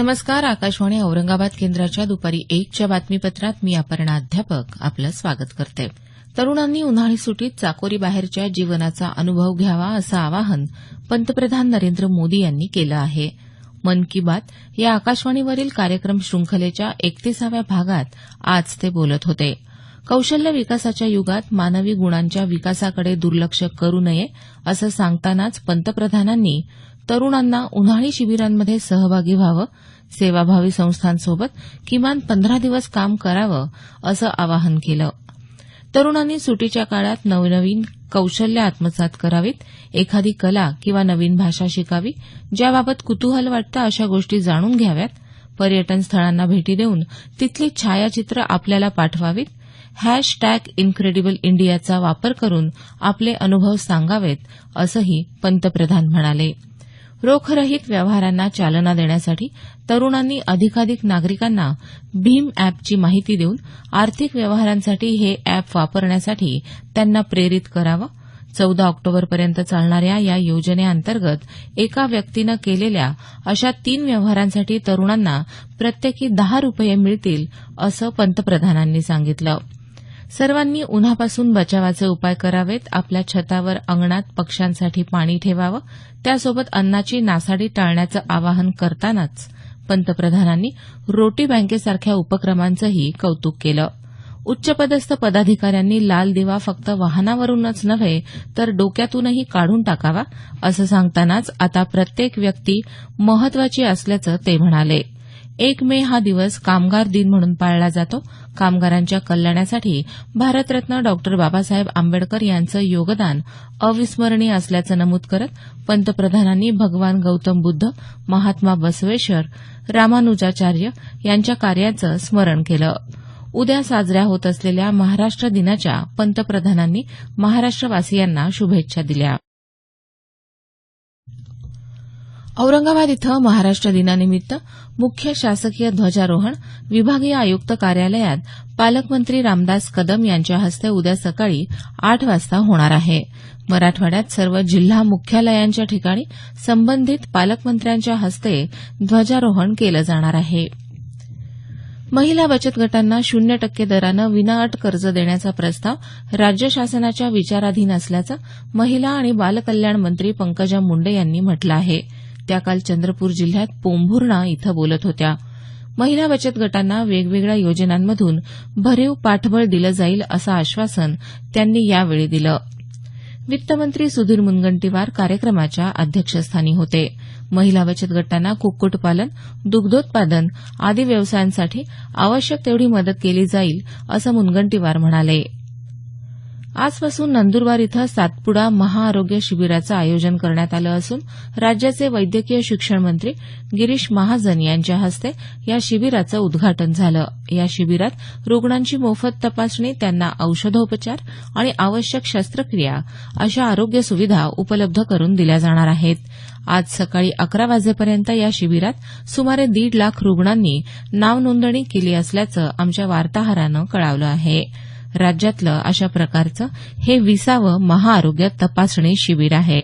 नमस्कार. आकाशवाणी औरंगाबाद केंद्राच्या दुपारी 1च्या बातमीपत्रात मी अपर्णा अध्यापक आपलं स्वागत करते. तरुणांनी उन्हाळी सुटीत चाकोरी बाहेरच्या जीवनाचा अनुभव घ्यावा असं आवाहन पंतप्रधान नरेंद्र मोदी यांनी केलं आहे. मन की बात या आकाशवाणीवरील कार्यक्रम शृंखलेच्या 31व्या भागात आज ते बोलत होते. कौशल्य विकासाच्या युगात मानवी गुणांच्या विकासाकडे दुर्लक्ष करू नये असं सांगतानाच पंतप्रधानांनी तरुणांना उन्हाळी शिबिरांमध्ये सहभागी व्हावं, सेवाभावी संस्थांसोबत किमान 15 दिवस काम करावं असं आवाहन केलं. तरुणांनी सुटीच्या काळात नवनवीन कौशल्य आत्मसात करावीत, एखादी कला किंवा नवीन भाषा शिकावी, ज्याबाबत कुतूहल वाटतं अशा गोष्टी जाणून घ्याव्यात, पर्यटन स्थळांना भेटी देऊन तिथली छायाचित्र आपल्याला पाठवावीत, #इनक्रेडिबल इंडियाचा वापर करून आपले अनुभव सांगावेत असंही पंतप्रधान म्हणाले. रोखरहित व्यवहारांना चालना देण्यासाठी तरुणांनी अधिकाधिक नागरिकांना भीम अॅपची माहिती देऊन आर्थिक व्यवहारांसाठी हे अॅप वापरण्यासाठी त्यांना प्रेरित करावं. 14 ऑक्टोबरपर्यंत चालणाऱ्या या योजनेअंतर्गत एका व्यक्तीनं केलेल्या अशा 3 व्यवहारांसाठी तरुणांना प्रत्येकी ₹10 मिळतील असं पंतप्रधानांनी सांगितलं. सर्वांनी उन्हापासून बचावाचे उपाय करावेत, आपल्या छतावर अंगणात पक्ष्यांसाठी पाणी ठेवावं, त्यासोबत अन्नाची नासाडी टाळण्याचं आवाहन करतानाच पंतप्रधानांनी रोटी बँकेसारख्या उपक्रमांचंही कौतुक केलं. उच्चपदस्थ पदाधिकाऱ्यांनी लाल दिवा फक्त वाहनावरूनच नव्हे तर डोक्यातूनही काढून टाकावा असं सांगतानाच आता प्रत्येक व्यक्ती महत्वाची असल्याचं ते म्हणाले. 1 मे हा दिवस कामगार दिन म्हणून पाळला जातो. कामगारांच्या कल्याणासाठी भारतरत्न डॉ. बाबासाहेब आंबेडकर यांचं योगदान अविस्मरणीय असल्याचं नमूद करत पंतप्रधानांनी भगवान गौतम बुद्ध, महात्मा बसवेश्वर, रामानुजाचार्य यांच्या कार्याचं स्मरण केलं. उद्या साजऱ्या होत असलेल्या महाराष्ट्र दिनाच्या पंतप्रधानांनी महाराष्ट्रवासियांना शुभेच्छा दिल्या. औरंगाबाद इथं महाराष्ट्र दिनानिमित्त मुख्य शासकीय ध्वजारोहण विभागीय आयुक्त कार्यालयात पालकमंत्री रामदास कदम यांच्या हस्ते उद्या सकाळी 8 वाजता होणार आहे. मराठवाड्यात सर्व जिल्हा मुख्यालयांच्या ठिकाणी संबंधित पालकमंत्र्यांच्या हस्ते ध्वजारोहण केलं जाणार आहे. महिला बचत गटांना 0% दरानं विनाअट कर्ज देण्याचा प्रस्ताव राज्य शासनाच्या विचाराधीन असल्याचं महिला आणि बालकल्याण मंत्री पंकजा मुंडे यांनी म्हटलं आहे. त्या काल चंद्रपूर जिल्ह्यात पोंभुर्णा इथं बोलत होत्या. महिला बचत गटांना वेगवेगळ्या योजनांमधून भरीव पाठबळ दिलं जाईल असं आश्वासन त्यांनी यावेळी दिलं. वित्तमंत्री सुधीर मुनगंटीवार कार्यक्रमाच्या अध्यक्षस्थानी होते. महिला बचत गटांना कुक्कुटपालन, दुग्धोत्पादन आदी व्यवसायांसाठी आवश्यक तेवढी मदत केली जाईल असं मुनगंटीवार म्हणाले. आजपासून नंदुरबार इथं सातपुडा महाआरोग्य शिबिराचं आयोजन करण्यात आलं असून राज्याचे वैद्यकीय शिक्षण मंत्री गिरीश महाजन यांच्या हस्ते या शिबिराचं उद्घाटन झालं. या शिबिरात रुग्णांची मोफत तपासणी, त्यांना औषधोपचार आणि आवश्यक शस्त्रक्रिया अशा आरोग्य सुविधा उपलब्ध करून दिल्या जाणार आहेत. आज सकाळी 11 वाजेपर्यंत या शिबिरात सुमारे 1.5 लाख रुग्णांनी नाव नोंदणी केली असल्याचं आमच्या वार्ताहरानं कळवलं आहे. राज्यातलं अशा प्रकारचं हे 20वे महाआरोग्य तपासणी शिबिर आहे.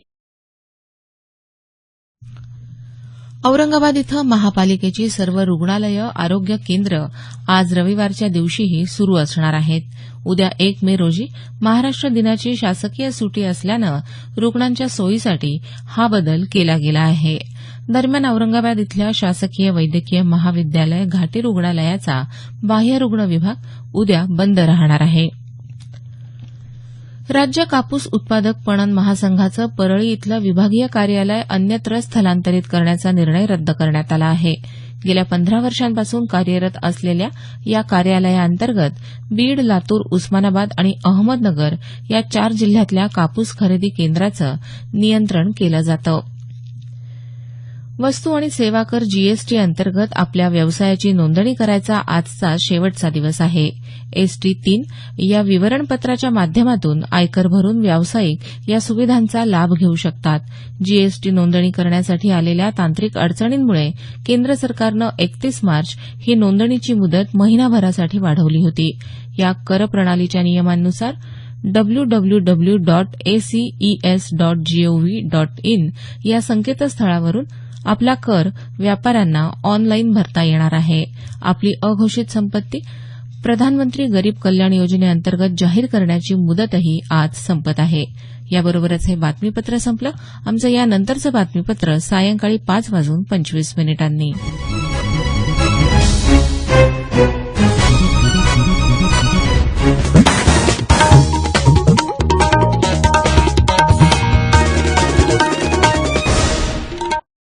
औरंगाबाद इथं महापालिकेची सर्व रुग्णालयं, आरोग्य केंद्र आज रविवारच्या दिवशीही सुरू असणार आहेत. उद्या 1 मे रोजी महाराष्ट्र दिनाची शासकीय सुटी असल्यानं रुग्णांच्या सोयीसाठी हा बदल केला गेला आहे. दरम्यान औरंगाबाद इथल्या शासकीय वैद्यकीय महाविद्यालय घाटी रुग्णालयाचा बाह्य रुग्ण विभाग उद्या बंद राहणार आहे. राज्य कापूस उत्पादक पणन महासंघाचं परळी इथलं विभागीय कार्यालय अन्यत्र स्थलांतरित करण्याचा निर्णय रद्द करण्यात आला आहे. गेल्या 15 वर्षांपासून कार्यरत असलेल्या या कार्यालयाअंतर्गत बीड, लातूर, उस्मानाबाद आणि अहमदनगर या 4 जिल्ह्यातल्या कापूस खरेदी केंद्राचं नियंत्रण केलं जातं. वस्तू आणि सेवा कर जीएसटी अंतर्गत आपल्या व्यवसायाची नोंदणी करायचा आजचा शेवटचा दिवस आहे. ST3 या विवरणपत्राच्या माध्यमातून आयकर भरून व्यावसायिक या सुविधांचा लाभ घेऊ शकतात. जीएसटी नोंदणी करण्यासाठी आलेल्या तांत्रिक अडचणींमुळे केंद्र सरकारनं 31 मार्च ही नोंदणीची मुदत महिनाभरासाठी वाढवली होती. या कर प्रणालीच्या नियमांनुसार www.aces.gov.in या संकेतस्थळावरून आपला कर व्यापाऱ्यांना ऑनलाईन भरता येणार आहे. आपली अघोषित संपत्ती प्रधानमंत्री गरीब कल्याण योजनेअंतर्गत जाहीर करण्याची मुदतही आज संपत आहे. याबरोबरच हे बातमीपत्र संपलं. आमचं यानंतरचं बातमीपत्र सायंकाळी 5:25 वाजून